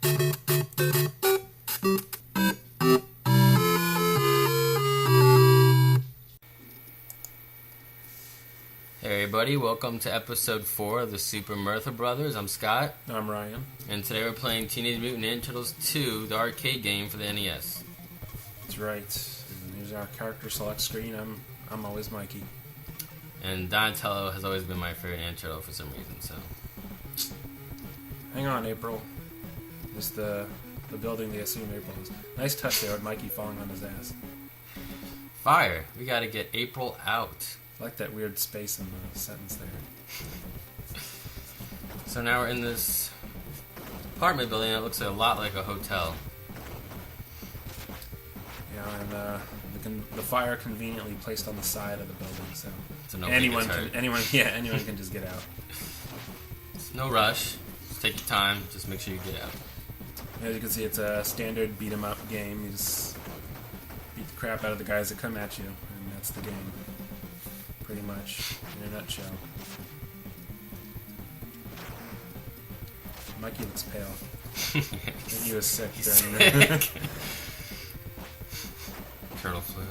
Hey everybody, welcome to episode 4 of the Super Murtha Bros. I'm Scott. I'm Ryan. And today we're playing Teenage Mutant Ninja Turtles 2, the arcade game for the NES. That's right. And here's our character select screen. I'm always Mikey. And Donatello has always been my favorite Ninja Turtle for some reason, so... Hang on, April. Just the building they assume April is. Nice touch there with Mikey falling on his ass. Fire! We gotta get April out. I like that weird space in the sentence there. So now we're in this apartment building that looks a lot like a hotel. Yeah, and the fire conveniently placed on the side of the building, so anyone can just get out. It's no rush. Just take your time. Just make sure you get out. As you can see, it's a standard beat 'em up game. You just beat the crap out of the guys that come at you, and that's the game. Pretty much, in a nutshell. Mikey looks pale. I think he was sick during the turtle flu.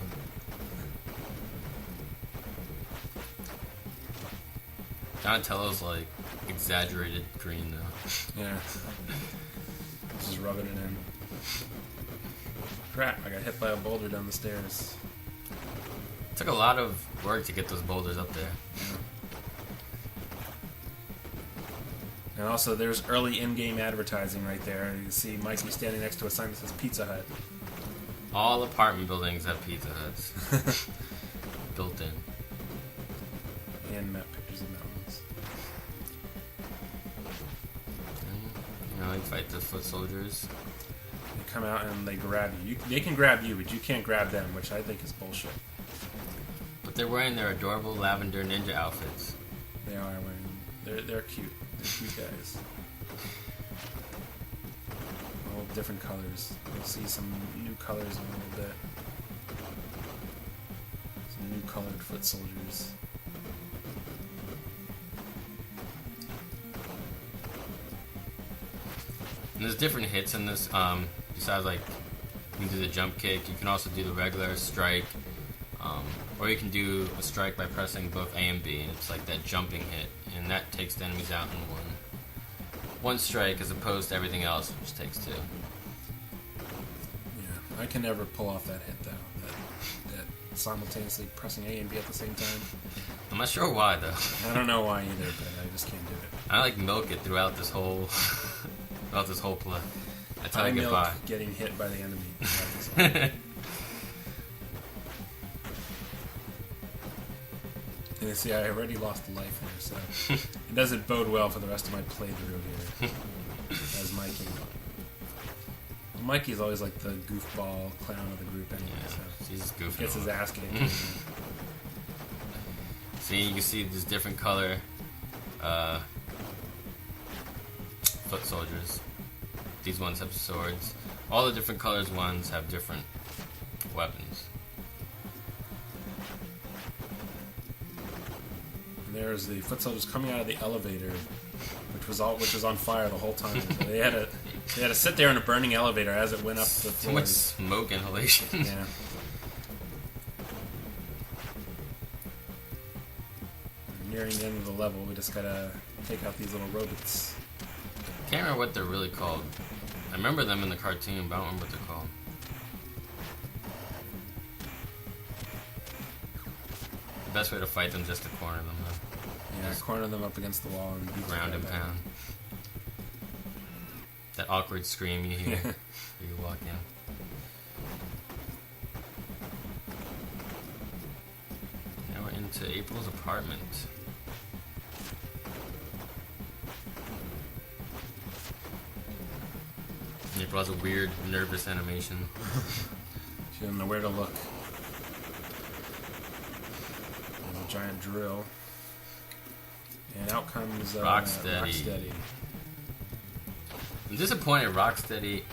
Donatello's like exaggerated green though. Yeah. Just rubbing it in. Crap, I got hit by a boulder down the stairs. It took a lot of work to get those boulders up there. Yeah. And also, there's early in-game advertising right there. You see Mikey standing next to a sign that says Pizza Hut. All apartment buildings have Pizza Huts built in. And map pictures of mountains. And, you fight the foot soldiers. They come out and they grab you. They can grab you, but you can't grab them, which I think is bullshit. But they're wearing their adorable lavender ninja outfits. They are wearing. They're cute. They're cute guys. All different colors. You'll see some new colors in a little bit. Some new colored foot soldiers. And there's different hits in this. Besides, like, you can do the jump kick. You can also do the regular strike. Or you can do a strike by pressing both A and B, and it's like that jumping hit, and that takes the enemies out in one strike, as opposed to everything else, which takes 2. Yeah, I can never pull off that hit though. That simultaneously pressing A and B at the same time. I'm not sure why though. I don't know why either, but I just can't do it. I like milk it throughout this whole play. That's how I get by. Getting hit by the enemy. And you see, I already lost a life here, so it doesn't bode well for the rest of my playthrough here as Mikey. Well, Mikey's always like the goofball clown of the group anyway, so he's just goofy. Gets his ass kicked. See, you can see there's different color foot soldiers. These ones have swords. All the different colors ones have different weapons. There's the foot soldiers coming out of the elevator, which was on fire the whole time. So they had to sit there in a burning elevator as it went up the floors. Too much smoke inhalation. Yeah. Nearing the end of the level, we just gotta take out these little robots. Can't remember what they're really called. I remember them in the cartoon, but I don't remember what they're called. The best way to fight them is just to corner them, though. Yeah, just corner them up against the wall and beat ground and pound. That awkward scream you hear when you walk in. Now we're into April's apartment. April has a weird, nervous animation. She doesn't know where to look. There's a giant drill. And out comes Rocksteady. I'm disappointed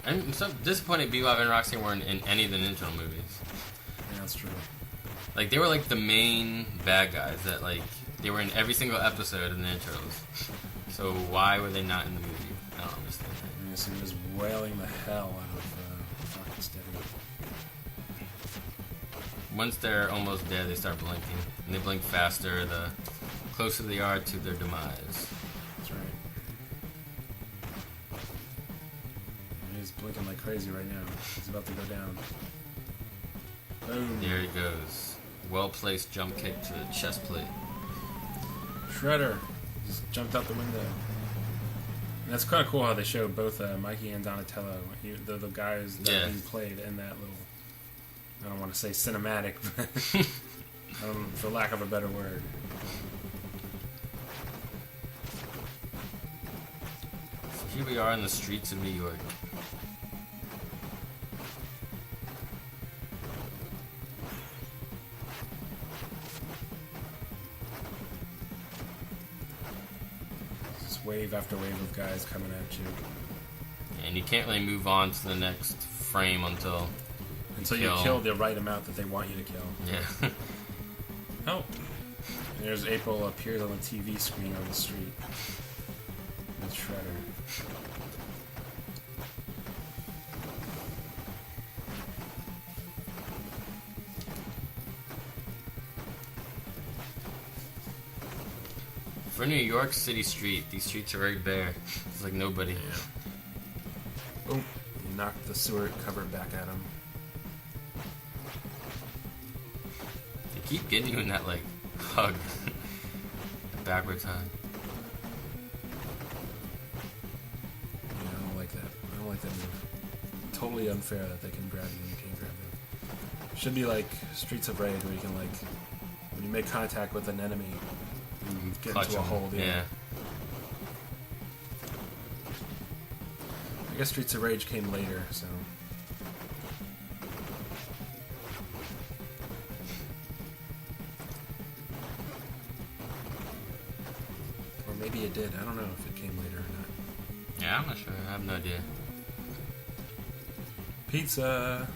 I'm so disappointed Bebop and Rocksteady weren't in any of the Ninja movies. Yeah, that's true. Like, they were like the main bad guys that, like, they were in every single episode of the Ninja Turtles. So why were they not in the movie? I don't understand that. Yeah, so there's wailing the hell out of Rocksteady. Once they're almost dead, they start blinking. And they blink faster the closer they are to their demise. That's right. He's blinking like crazy right now. He's about to go down. Boom. There he goes. Well-placed jump kick to the chest plate. Shredder just jumped out the window. And that's kind of cool how they showed both Mikey and Donatello, the guys that he played in that little, I don't want to say cinematic, but for lack of a better word. So here we are in the streets of New York. Wave after wave of guys coming at you. And you can't really move on to the next frame until you kill the right amount that they want you to kill. Yeah. Oh. And there's April appears on the TV screen on the street. With Shredder. For New York City street, these streets are very bare. It's like nobody. Yeah. Oh, you knocked the sewer cover back at him. They keep getting you in that, like, hug. The backwards hug. Yeah, I don't like that. I don't like that move. Totally unfair that they can grab you and you can't grab them. Should be like Streets of Rage where you can, like, when you make contact with an enemy, you get into a hold. Yeah. I guess Streets of Rage came later, so. Or maybe it did. I don't know if it came later or not. Yeah, I'm not sure. I have no idea. Pizza!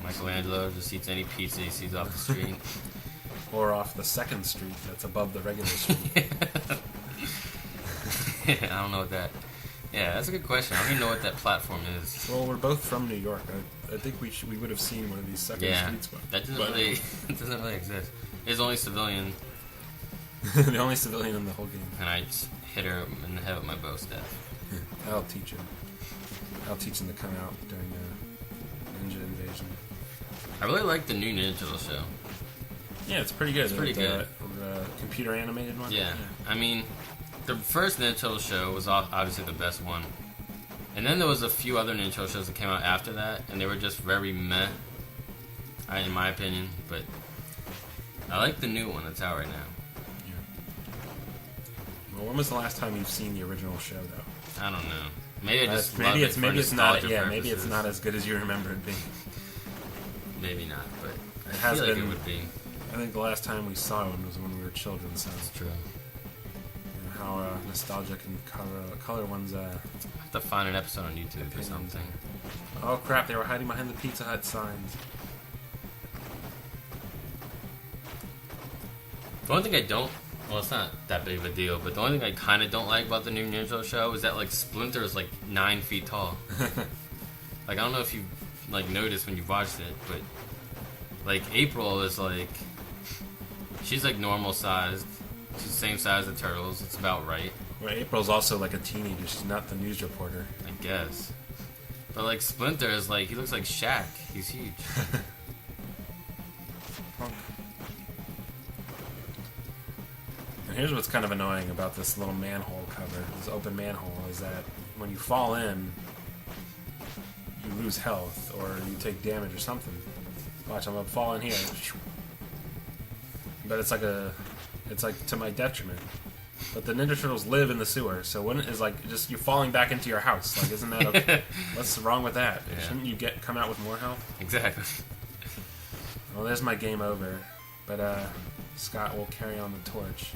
Michelangelo just eats any pizza he sees off the street. Or off the second street that's above the regular street. I don't know what that... Yeah, that's a good question. I don't even know what that platform is. Well, we're both from New York. I think we would have seen one of these second streets. That doesn't really exist. It's only civilian. The only civilian in the whole game. And I just hit her in the head with my bow staff. I'll teach him. I'll teach him to come out during the Ninja Invasion. I really like the new Ninja Turtle show. Yeah, it's pretty good. It's pretty good. The computer animated one? Yeah. I mean, the first Ninja Turtle show was obviously the best one. And then there was a few other Ninja Turtle shows that came out after that, and they were just very meh, in my opinion. But I like the new one that's out right now. Yeah. Well, when was the last time you've seen the original show, though? I don't know. Maybe I just maybe it's not. Yeah, purposes. maybe it's not as good as you remember it being. Maybe not, but it has been. Like it would be. I think the last time we saw one was when we were children. So that's true. You know, how nostalgic and color ones. I have to find an episode on YouTube or something. Oh crap! They were hiding behind the Pizza Hut signs. The only thing I don't. Well, it's not that big of a deal, but the only thing I kind of don't like about the new Ninja Turtle show is that, like, Splinter is, like, 9 feet tall. Like, I don't know if you, like, noticed when you watched it, but, like, April is, like, she's, like, normal sized. She's the same size as the Turtles. It's about right. Well, April's also, like, a teenager. She's not the news reporter. I guess. But, like, Splinter is, like, he looks like Shaq. He's huge. Punk. Here's what's kind of annoying about this little manhole cover, this open manhole, is that when you fall in, you lose health, or you take damage or something. Watch, I'm gonna fall in here. But it's like to my detriment. But the Ninja Turtles live in the sewer, so when it's like just you falling back into your house, like isn't that okay? What's wrong with that? Yeah. Shouldn't you come out with more health? Exactly. Well, there's my game over, but Scott will carry on the torch.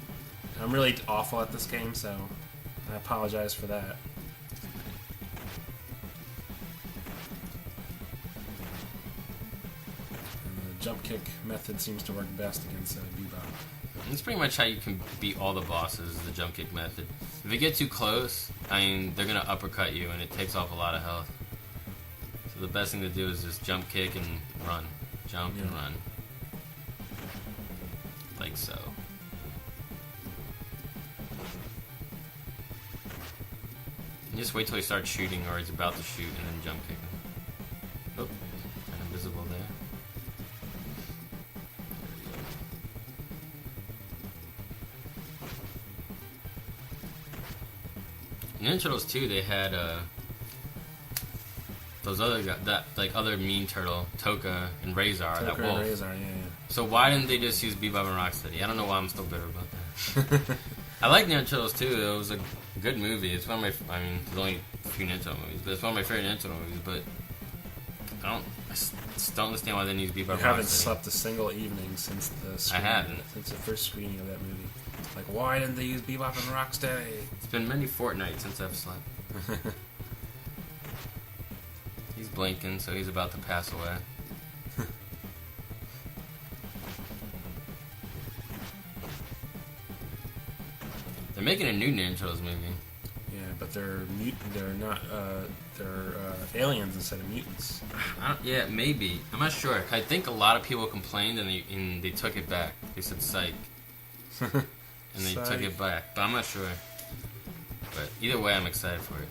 I'm really awful at this game, so I apologize for that. And the jump kick method seems to work best against Bebop. It's pretty much how you can beat all the bosses, the jump kick method. If you get too close, I mean, they're gonna uppercut you, and it takes off a lot of health. So the best thing to do is just jump kick and run. Jump and run. Like so. And just wait till he starts shooting, or he's about to shoot, and then jump kick him. Oh, kind of invisible there. In Ninja Turtles 2, they had those other guys, that like other mean turtle, Toka and Razor, that wolf. And Razor, yeah. So why didn't they just use Bebop and Rocksteady? I don't know why I'm still bitter about that. I like Ninja Turtles 2. It was a good movie. It's one of my, I mean, there's only a few Ninja Turtle movies, but it's one of my favorite Ninja Turtle movies. But I just don't understand why they didn't use Bebop and Rocksteady. You haven't slept a single evening since the screening, I haven't. Since the first screening of that movie. Like, why didn't they use Bebop and Rocksteady? It's been many fortnights since I've slept. He's blinking, so he's about to pass away. They're making a new Ninja Turtles movie. Yeah, but they're not. They're aliens instead of mutants. Yeah, maybe. I'm not sure. I think a lot of people complained and they took it back. They said psych. And they took it back. But I'm not sure. But either way, I'm excited for it.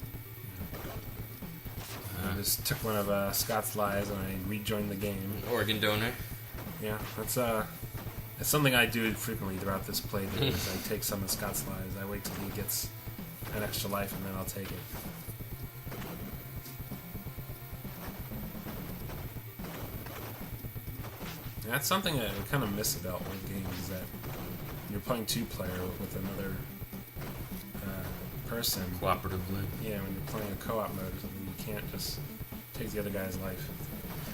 I just took one of Scott's lives and I rejoined the game. Organ donor. Yeah, that's something I do frequently throughout this playthrough. Is I take some of Scott's lives. I wait till he gets an extra life and then I'll take it. And that's something that I kind of miss about old games, is that when you're playing two-player with another person. Cooperatively. Yeah, when you're playing a co-op mode or something, you can't just take the other guy's life.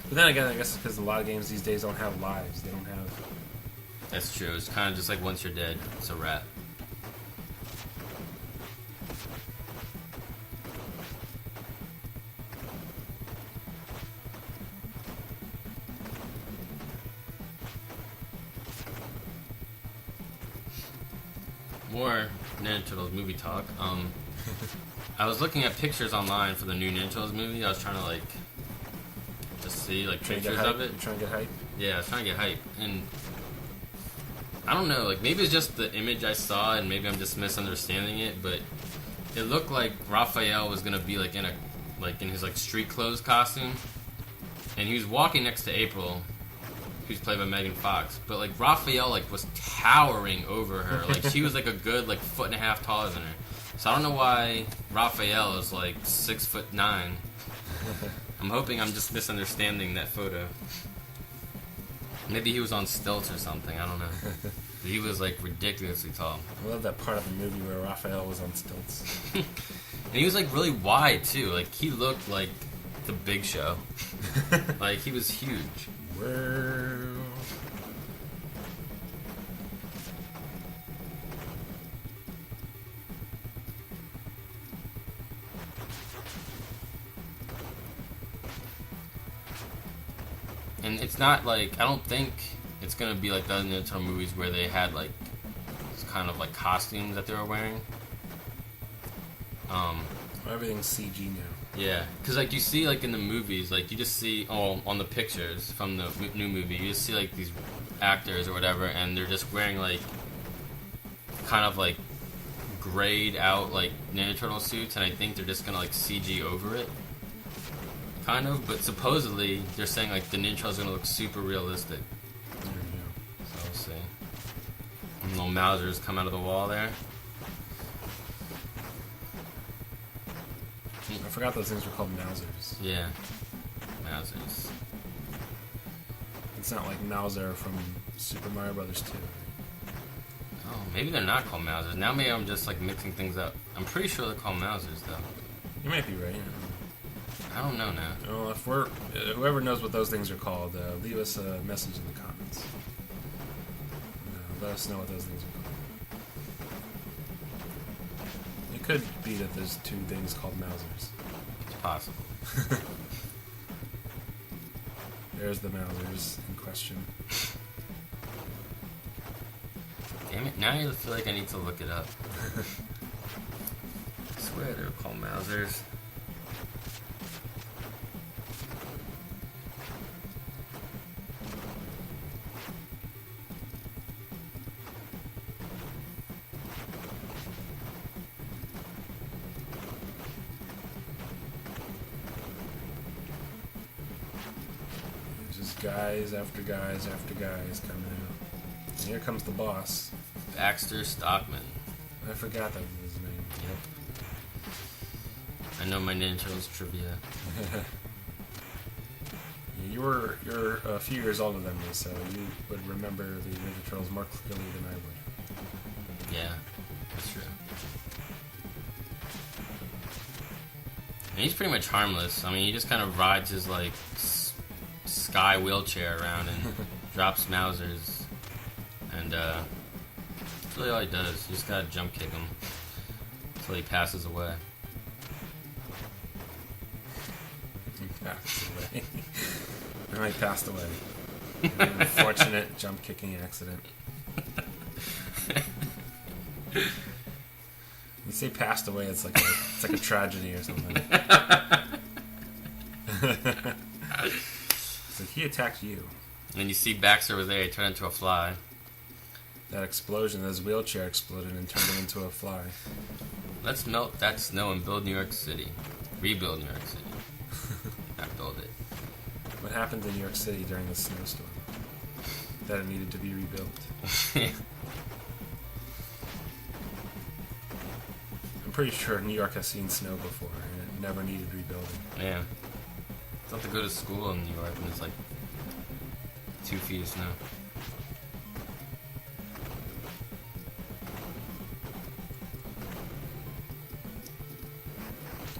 But then again, I guess it's because a lot of games these days don't have lives. They don't have... That's true. It's kind of just like once you're dead, it's a wrap. More Ninja Turtles movie talk. I was looking at pictures online for the new Ninja Turtles movie. I was trying to like just see like pictures of it. You trying to get hype? Yeah, I was trying to get hype, and I don't know. Like maybe it's just the image I saw, and maybe I'm just misunderstanding it. But it looked like Raphael was gonna be like in his like street clothes costume, and he was walking next to April, who's played by Megan Fox, but like Raphael like was towering over her. Like she was like a good like 1.5 feet taller than her. So I don't know why Raphael is like 6'9". I'm hoping I'm just misunderstanding that photo. Maybe he was on stilts or something. I don't know. But he was like ridiculously tall. I love that part of the movie where Raphael was on stilts. And he was like really wide too. Like he looked like the Big Show. Like he was huge. Well, and it's not like, I don't think it's gonna be like the other Ninja Turtle movies where they had like kind of like costumes that they were wearing. everything's CG now. Yeah, because like you see like in the movies, like you just see on the pictures from the new movie, you just see like these actors or whatever, and they're just wearing like kind of like grayed out like Ninja Turtle suits, and I think they're just gonna like CG over it, kind of. But supposedly they're saying like the Ninja Turtle's gonna look super realistic. There you go. So we'll see. And little Mousers come out of the wall there. I forgot those things were called Mousers. Yeah, Mousers. It's not like Mouser from Super Mario Bros. 2. Oh, maybe they're not called Mousers. Now maybe I'm just like mixing things up. I'm pretty sure they're called Mousers though. You might be right. I don't know now. Well, if we're whoever knows what those things are called, leave us a message in the comments. Let us know what those things are called. It could be that there's two things called Mousers. It's possible. There's the Mousers in question. Damn it, now I feel like I need to look it up. swear they were called Mausers. Just guys after guys after guys coming out. And here comes the boss. Baxter Stockman. I forgot that was his name. Yep. I know my Ninja Turtles trivia. You're a few years older than me, so you would remember the Ninja Turtles more clearly than I would. Yeah, that's true. And he's pretty much harmless. I mean, he just kind of rides his, like, sky wheelchair around and drops Mausers. And, that's really all he does. You just gotta jump kick him until he passes away. He passed away. No, he passed away. An unfortunate jump kicking accident. You say passed away, it's like a tragedy or something. So he attacked you. And then you see Baxter was there, he turned into a fly. That explosion, his wheelchair exploded and turned him into a fly. Let's melt that snow and build New York City. Rebuild New York City. Not build it. What happened in New York City during the snowstorm? That it needed to be rebuilt. I'm pretty sure New York has seen snow before and it never needed rebuilding. Yeah. It's not to go to school in New York when it's like 2 feet of snow.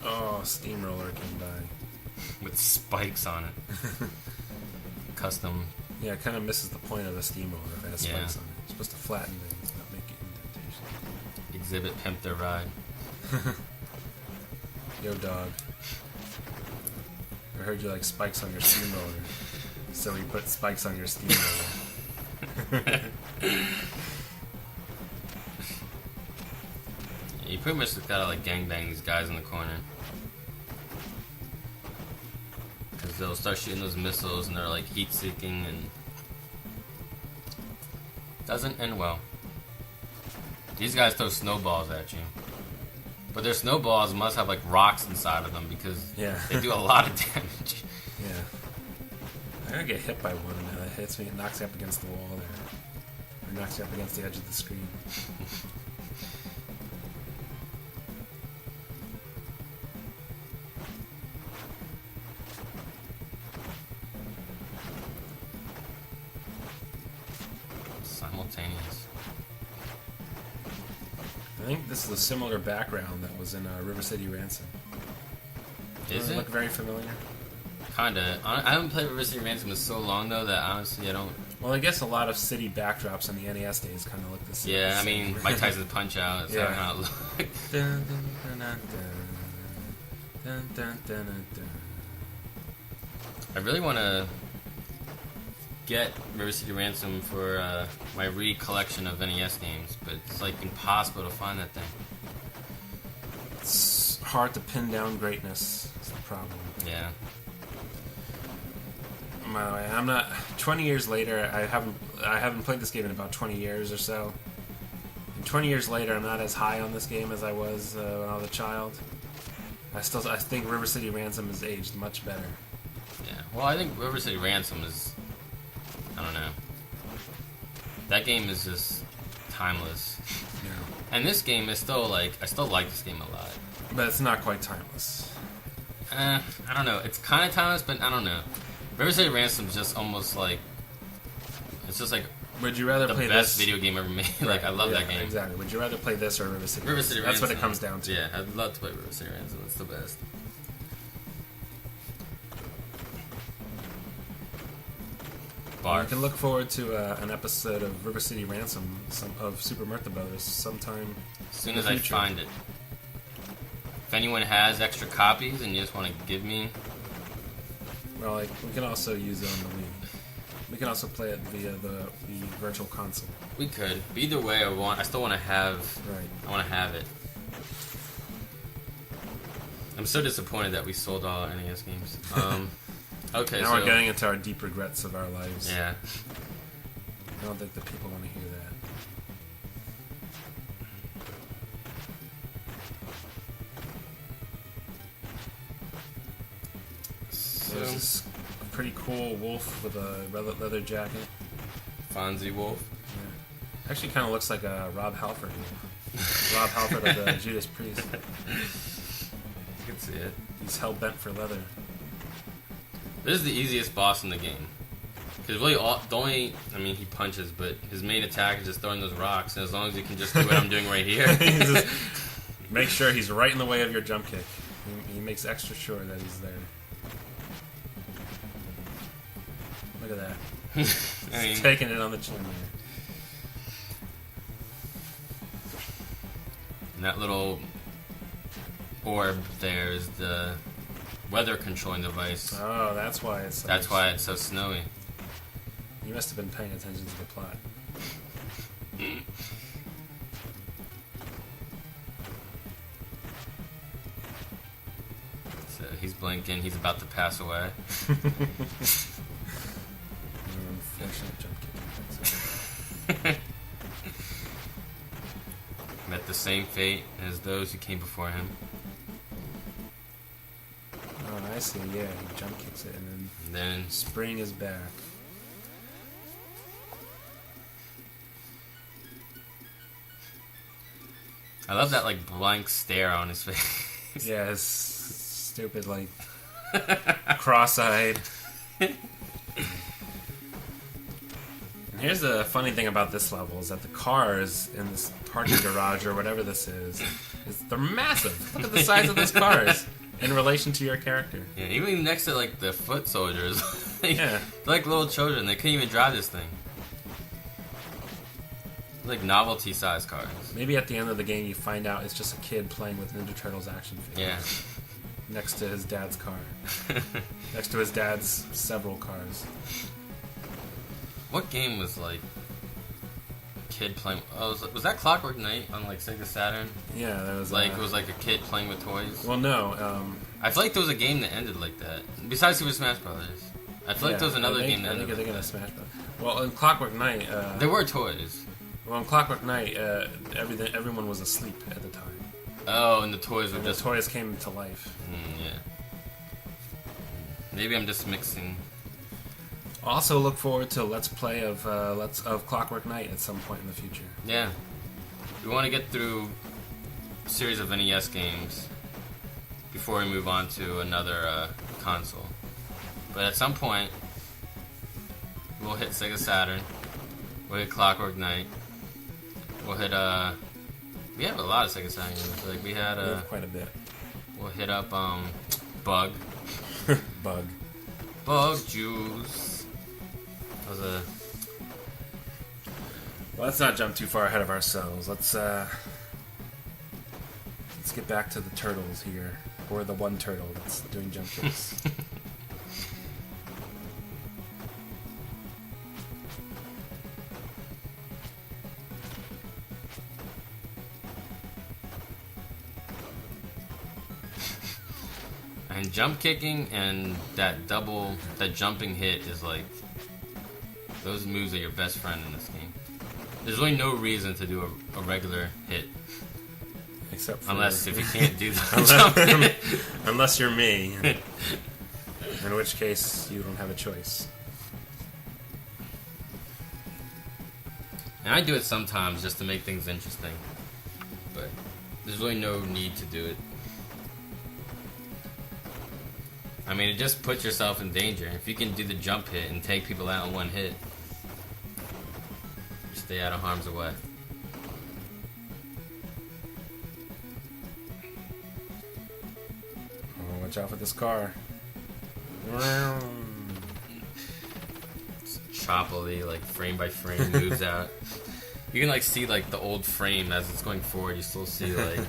Oh, steamroller came by. With spikes on it. Custom. Yeah, it kind of misses the point of the steamroller if it has spikes Yeah. on it. It's supposed to flatten things, not make indentation. Exhibit pimp their ride. Yo, dog. I heard you like spikes on your steamroller. So we put spikes on your steamroller. You pretty much just gotta like gangbang these guys in the corner. Because they'll start shooting those missiles and they're like heat seeking and doesn't end well. These guys throw snowballs at you. But their snowballs must have like rocks inside of them because they do a lot of damage. Yeah. I'm gonna get hit by one and it hits me, it knocks me up against the wall there. Or knocks me up against the edge of the screen. Simultaneous. I think this is a similar background that was in River City Ransom. Is it? it? Look very familiar. Kinda. I haven't played River City Ransom in so long though that honestly I don't. Well, I guess a lot of city backdrops on the NES days kind of look the same. Yeah, I mean Mike Tyson's Punch Out. Yeah. How it look. Dun, dun, dun, dun, dun, dun, dun, dun, dun. I really want to get River City Ransom for my re-collection of NES games, but it's like impossible to find that thing. It's hard to pin down greatness. Is the problem. Yeah. By the way, I'm not. 20 years later, I haven't played this game in about 20 years or so. And 20 years later, I'm not as high on this game as I was when I was a child. I think River City Ransom has aged much better. Yeah. Well, I think River City Ransom is. I don't know. That game is just timeless. Yeah. And this game is still like I still like this game a lot. But it's not quite timeless. I don't know. It's kind of timeless, but I don't know. River City Ransom is just almost like it's just like Would you rather the play best this? video game ever made. Right, Like I love yeah, that game. Exactly. Would you rather play this or River City? River City That's Ransom. what it comes down to. Yeah, I'd love to play River City Ransom. It's the best. You can look forward to an episode of River City Ransom of Super Murtha Bros. Sometime As soon in as the I future. find it. If anyone has extra copies and you just want to give me, Well, like we can also use it on the Wii. We can also play it via the Virtual Console. we could. But either way, I still want to have. Right. I want to have it. I'm so disappointed that we sold all our NES games. Okay, Now so we're getting into our deep regrets of our lives. yeah. I don't think the people want to hear that. So, There's this pretty cool wolf with a leather jacket. Fonzie Wolf. Yeah. Actually, kind of looks like a Rob Halford. Rob Halford of the Judas Priest. You can see it. He's hell bent for leather. This is the easiest boss in the game. Because really, he punches, but his main attack is just throwing those rocks, and as long as you can just do what I'm doing right here. Just make sure he's right in the way of your jump kick. He makes extra sure that he's there. Look at that. He's taking it on the chin here. And that little orb there is the weather controlling device. Oh, that's why it's. That's why it's so snowy. You must have been paying attention to the plot. So he's blinking. He's about to pass away. Unfortunate jump kick. Met the same fate as those who came before him. Oh, I see. Yeah, he jump kicks it and then spring is back. I love that like blank stare on his face. Yeah, his stupid like cross-eyed. And here's the funny thing about this level is that the cars in this parking garage or whatever this is they're massive. Look at the size of those cars in relation to your character. Yeah, even next to like the foot soldiers. Yeah. They're like little children. They couldn't even drive this thing. Like novelty size cars. Maybe at the end of the game you find out it's just a kid playing with Ninja Turtles action figures. Yeah. Next to his dad's car. Next to his dad's several cars. What game was like kid playing? Oh, was that Clockwork Knight on like Sega Saturn? Yeah, there was Like it was like a kid playing with toys. Well, no. I feel like there was a game that ended like that. Besides Super Smash Brothers, I feel like there was another game that ended. I think they're gonna Smash Bros. Well, in Clockwork Knight, there were toys. Well, in Clockwork Knight, everyone was asleep at the time. Oh, and the toys were And just the toys came to life. yeah. Maybe I'm just mixing. Also, look forward to Let's Play of Clockwork Knight at some point in the future. Yeah, we want to get through a series of NES games before we move on to another console. But at some point, we'll hit Sega Saturn. We'll hit Clockwork Knight. We'll hit we have a lot of Sega Saturn games. Like we had We have quite a bit. we'll hit up Bug Juice. That was a Well, let's not jump too far ahead of ourselves. Let's get back to the turtles here, or the one turtle that's doing jump kicks. And jump kicking and that jumping hit is like, those moves are your best friend in this game. There's really no reason to do a regular hit. Except for Unless if you can't do that. unless you're me. In which case, you don't have a choice. And I do it sometimes just to make things interesting. But there's really no need to do it. I mean, it just puts yourself in danger. If you can do the jump hit and take people out in one hit, you stay out of harm's way. Oh, watch out for this car. It's choppily, like frame by frame, moves out. You can like see like the old frame as it's going forward. You still see like.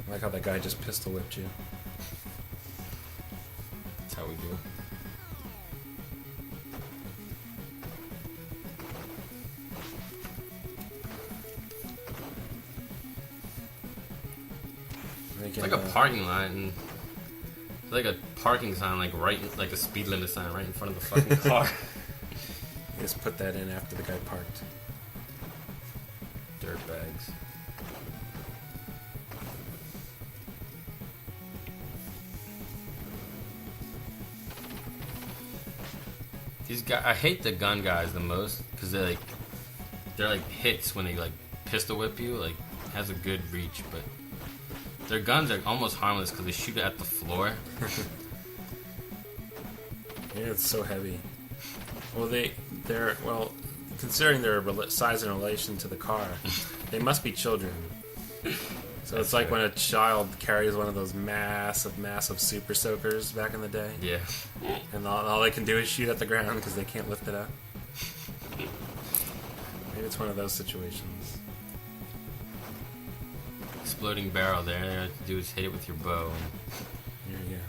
I like how that guy just pistol whipped you. we do. It's like a parking lot, and it's like a parking sign, like like a speed limit sign right in front of the fucking car. Just put that in after the guy parked. Dirtbags. These guys, I hate the gun guys the most because they're like hits when they like pistol whip you. Like has a good reach, but their guns are almost harmless because they shoot at the floor. Yeah, it's so heavy. Well, they're considering their size in relation to the car, they must be children. So it's like when a child carries one of those massive super soakers back in the day. Yeah. And all they can do is shoot at the ground because they can't lift it up. Maybe it's one of those situations. Exploding barrel there. All you have to do is hit it with your bow There you go.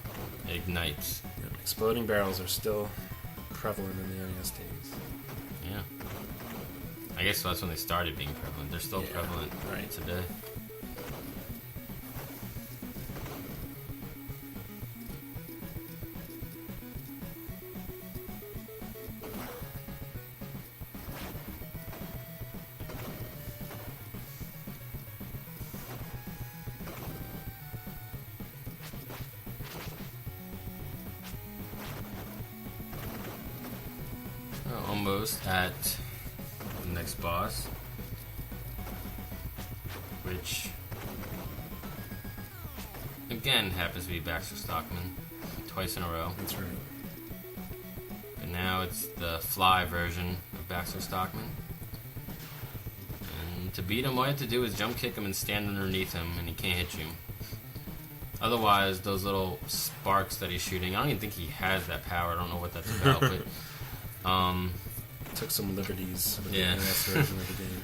and it ignites. Yeah, exploding barrels are still prevalent in the NES days. Yeah. I guess that's when they started being prevalent. They're still prevalent right today. Almost at the next boss, which again happens to be Baxter Stockman twice in a row. That's right. But now it's the fly version of Baxter Stockman. And to beat him, all you have to do is jump kick him and stand underneath him, and he can't hit you. Otherwise, those little sparks that he's shooting, I don't even think he has that power. I don't know what that's about, but took some liberties with the Yeah. NES version of the game.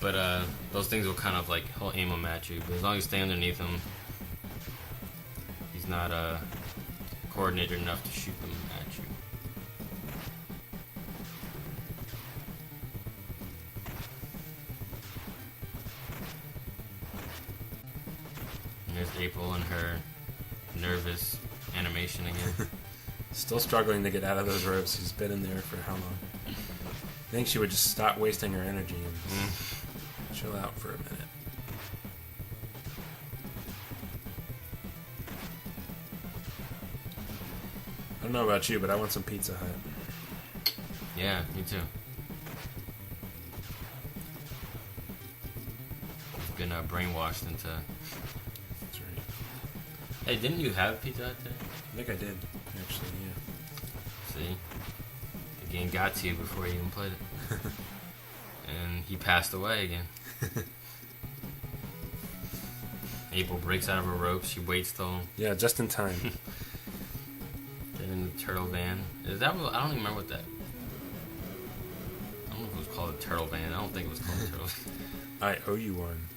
But those things will kind of like, he'll aim them at you. But as long as you stay underneath him, he's not coordinated enough to shoot them at you. And there's April and her nervous animation again. Still struggling to get out of those ropes. She's been in there for how long? I think she would just stop wasting her energy and chill out for a minute. I don't know about you, but I want some Pizza Hut. Yeah, me too. I've been brainwashed into... That's right. Hey, didn't you have Pizza Hut today? I think I did, actually, yeah. See? The game got to you before you even played it. And he passed away again. April breaks out of her ropes. She waits till... Yeah, just in time. Get in the turtle van. Is that what... I don't even remember what that... I don't know if it was called a turtle van. I don't think it was called a turtle van. I owe you one.